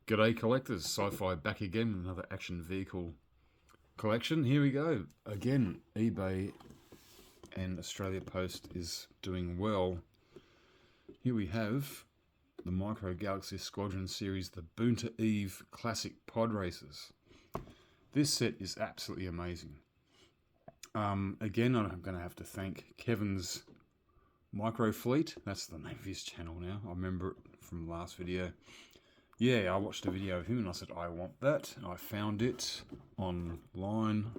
G'day collectors, Sci-Fi back again with another action vehicle collection. Here we go. Again, eBay and Australia Post is doing well. Here we have the Micro Galaxy Squadron series, the Boonta Eve Classic Podracers. This set is absolutely amazing. Again, I'm going to have to thank Kevin's Micro Fleet. That's the name of his channel now. I remember it from the last video. Yeah, I watched a video of him and I said, I want that. I found it online.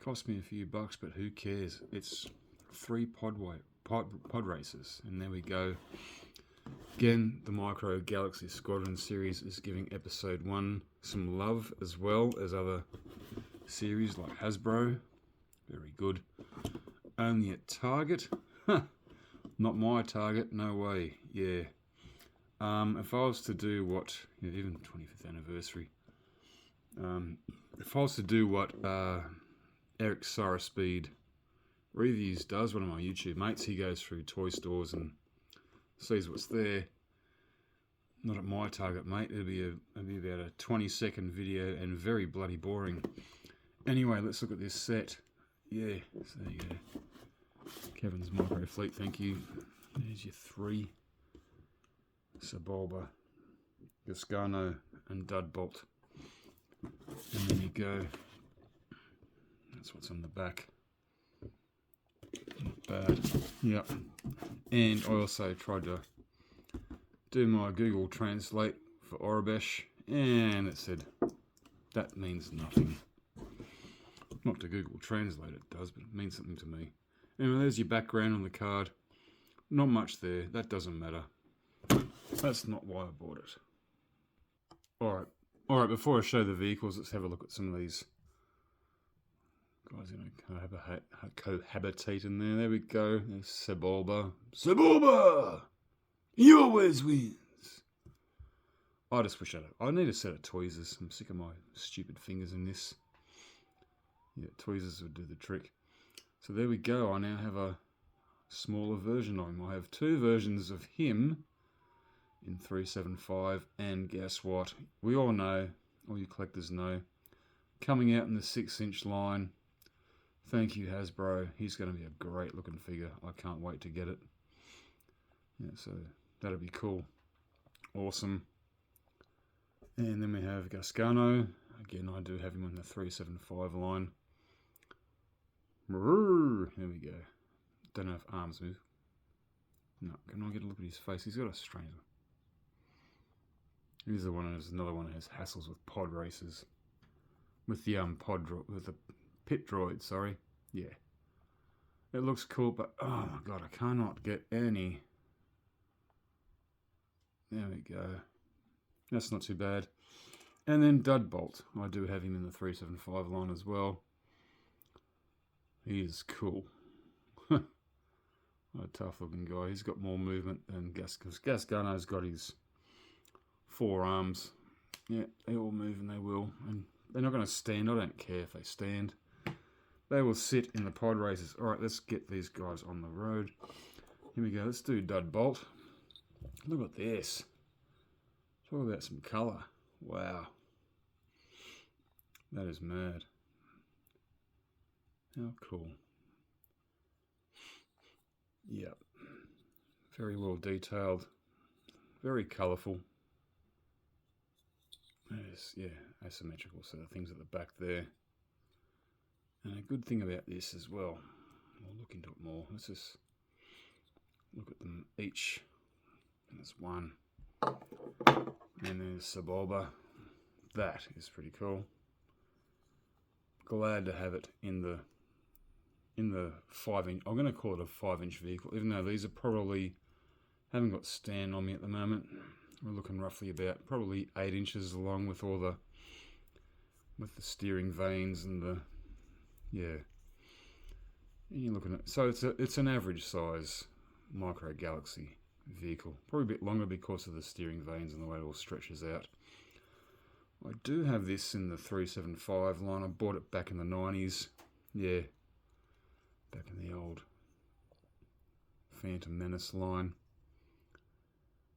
Cost me a few bucks, but who cares? It's 3 Podracers. And there we go. Again, the Micro Galaxy Squadron series is giving episode 1 some love, as well as other series like Hasbro. Very good. Only at Target. Not my Target, no way. Yeah. If I was to do what, even 25th anniversary, if I was to do what Eric Speed Reviews does, one of my YouTube mates, he goes through toy stores and sees what's there. Not at my Target, mate. It'll be about a 20-second video and very bloody boring. Anyway, let's look at this set. Yeah, so there you go. Kevin's Micro Fleet, thank you. There's your 3. Sebulba, Gascano, and Dudbolt. And there you go. That's what's on the back. Not bad. Yep. And I also tried to do my Google Translate for Orabesh, and it said that means nothing. Not to Google Translate it does, but it means something to me. Anyway, there's your background on the card. Not much there. That doesn't matter. That's not why I bought it. Alright, before I show the vehicles, let's have a look at some of these guys going to cohabitate in there. There we go. There's Sebulba. Sebulba! He always wins! I just wish I need a set of tweezers. I'm sick of my stupid fingers in this. Yeah, tweezers would do the trick. So there we go. I now have a smaller version of him. I have 2 versions of him in 375, and guess what? We all know, all you collectors know, coming out in the 6-inch line. Thank you, Hasbro. He's going to be a great looking figure. I can't wait to get it. Yeah, so that'll be cool. Awesome. And then we have Gascano. Again, I do have him on the 375 line. Here we go. Don't know if arms move. No, can I get a look at his face? He's got a strange one. Here's another one that has hassles with pod races. With the with the pit droid, sorry. Yeah. It looks cool, but oh my god, I cannot get any. There we go. That's not too bad. And then Dudbolt. I do have him in the 375 line as well. He is cool. A tough looking guy. He's got more movement than Gascano's got his 4 arms. Yeah, they all move and they will. And they're not going to stand. I don't care if they stand. They will sit in the pod races. Alright, let's get these guys on the road. Here we go. Let's do Dudbolt. Look at this. Talk about some colour. Wow. That is mad. How cool. Yep. Very well detailed. Very colourful. There's, yeah, asymmetrical sort of things at the back there. And a good thing about this as well, we'll look into it more. Let's just look at them each. There's one. And there's Sebulba. That is pretty cool. Glad to have it in the 5-inch. I'm going to call it a 5-inch vehicle, even though these are probably haven't got stand on me at the moment. We're looking roughly about probably 8 inches long with all the steering vanes and the and you're looking at, so it's an average size Micro Galaxy vehicle, probably a bit longer because of the steering vanes and the way it all stretches out. I do have this in the 375 line. I bought it back in the 90s. Yeah, back in the old Phantom Menace line.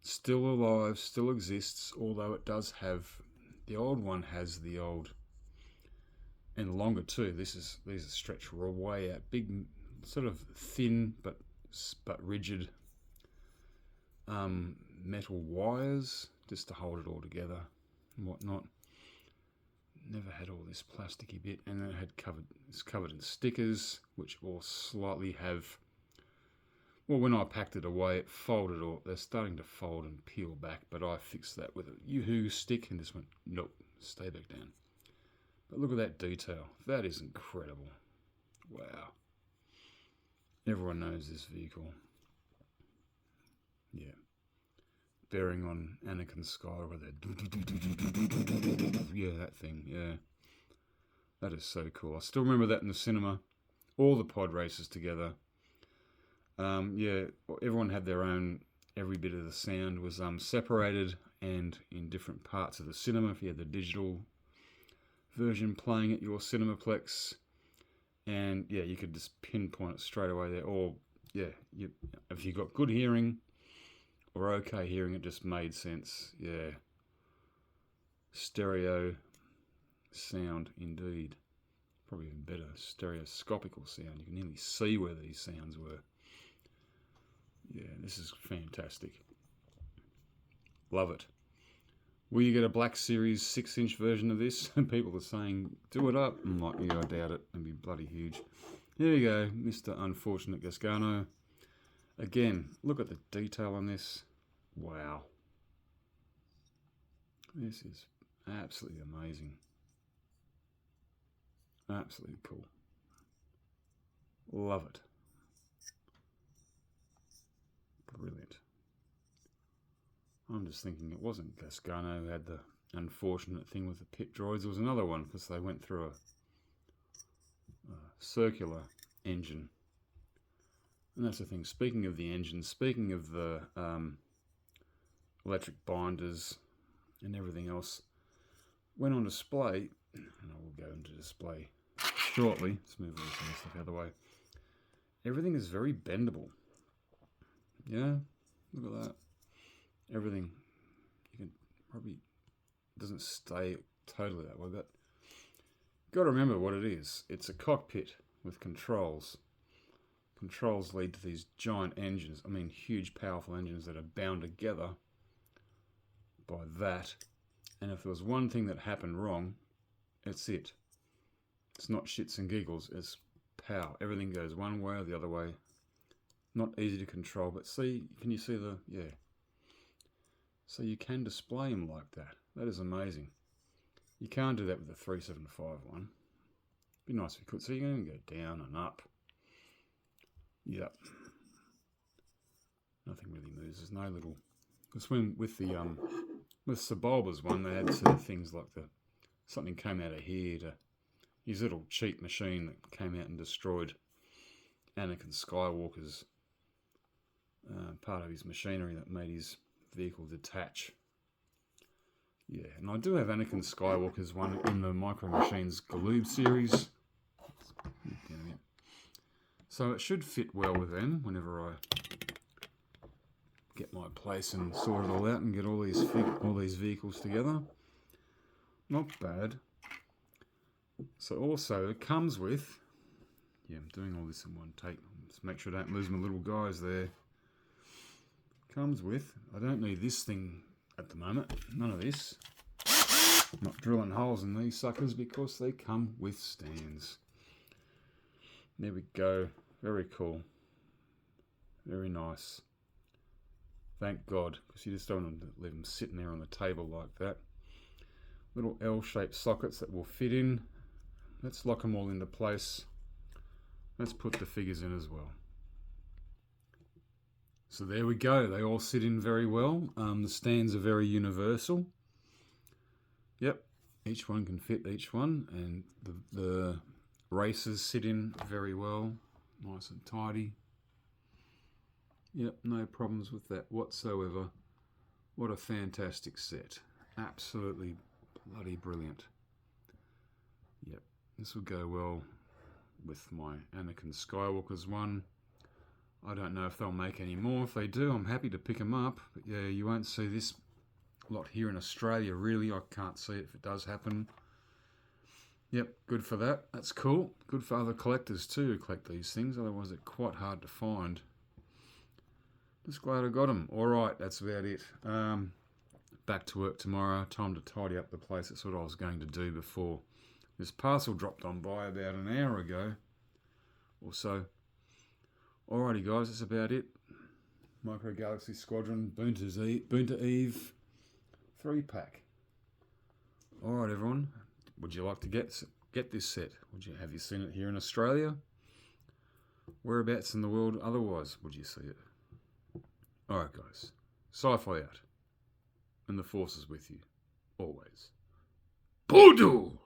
Still alive, still exists, although it does have, the old one has the old, and longer too. These are stretched way out, big, sort of thin but rigid metal wires just to hold it all together and whatnot. Never had all this plasticky bit, and then it's covered in stickers, which all slightly have. Well, when I packed it away, it folded, or they're starting to fold and peel back. But I fixed that with a Yoo-hoo stick, and just went, nope, stay back down. But look at that detail. That is incredible. Wow. Everyone knows this vehicle. Yeah. Bearing on Anakin Skywalker. Yeah, that thing. Yeah. That is so cool. I still remember that in the cinema. All the pod races together. Yeah, everyone had their own. Every bit of the sound was separated and in different parts of the cinema. If you had the digital version playing at your Cinemaplex, and yeah, you could just pinpoint it straight away there. Or yeah, if you got good hearing or okay hearing, it just made sense. Yeah, stereo sound indeed. Probably even better, stereoscopical sound. You can nearly see where these sounds were. Yeah, this is fantastic. Love it. Will you get a Black Series 6-inch version of this? And people are saying, do it up. I'm like, yeah, I doubt it. It'd be bloody huge. Here you go, Mr. Unfortunate Gasgano. Again, look at the detail on this. Wow. This is absolutely amazing. Absolutely cool. Love it. Brilliant. I'm just thinking it wasn't Gasgano who had the unfortunate thing with the pit droids. It was another one, because they went through a circular engine. And that's the thing. Speaking of the engine, speaking of the electric binders and everything else, went on display, and I will go into display shortly. Let's move all this stuff out of the way. Everything is very bendable. Yeah, look at that. Everything, you can probably, doesn't stay totally that way, but got to remember what it is. It's a cockpit with controls. Controls lead to these giant engines. I mean, huge, powerful engines that are bound together by that. And if there was one thing that happened wrong, it's it. It's not shits and giggles. It's power. Everything goes one way or the other way. Not easy to control, but see, can you see the, yeah. So you can display them like that. That is amazing. You can't do that with the 375 one. Be nice if you could. So you can go down and up. Yep. Nothing really moves. There's no little, because when with the with Sebulba's one, they had sort of things like something came out of here to his little cheap machine that came out and destroyed Anakin Skywalker's part of his machinery that made his vehicle detach. Yeah, and I do have Anakin Skywalker's one in the Micro Machines Galoob series. So it should fit well with them whenever I get my place and sort it all out and get all these vehicles together. Not bad. So also it comes with, yeah, I'm doing all this in one take. Just make sure I don't lose my little guys there. Comes with, I don't need this thing at the moment, none of this. I'm not drilling holes in these suckers because they come with stands. There we go, very cool. Very nice. Thank God, because you just don't want to leave them sitting there on the table like that. Little L-shaped sockets that will fit in. Let's lock them all into place. Let's put the figures in as well. So there we go. They all sit in very well. The stands are very universal. Yep, each one can fit each one, and the races sit in very well, nice and tidy. Yep, no problems with that whatsoever. What a fantastic set. Absolutely bloody brilliant. Yep, this will go well with my Anakin Skywalker's one. I don't know if they'll make any more. If they do, I'm happy to pick them up. But yeah, you won't see this lot here in Australia, really. I can't see it if it does happen. Yep, good for that. That's cool. Good for other collectors too who collect these things. Otherwise, they're quite hard to find. Just glad I got them. All right, that's about it. Back to work tomorrow. Time to tidy up the place. That's what I was going to do before this parcel dropped on by about an hour ago or so. Alrighty, guys, that's about it. Micro Galaxy Squadron Boonta Eve 3-pack. Alright, everyone. Would you like to get this set? Have you seen it here in Australia? Whereabouts in the world otherwise would you see it? Alright, guys. Sci-fi out. And the Force is with you. Always. Poodle!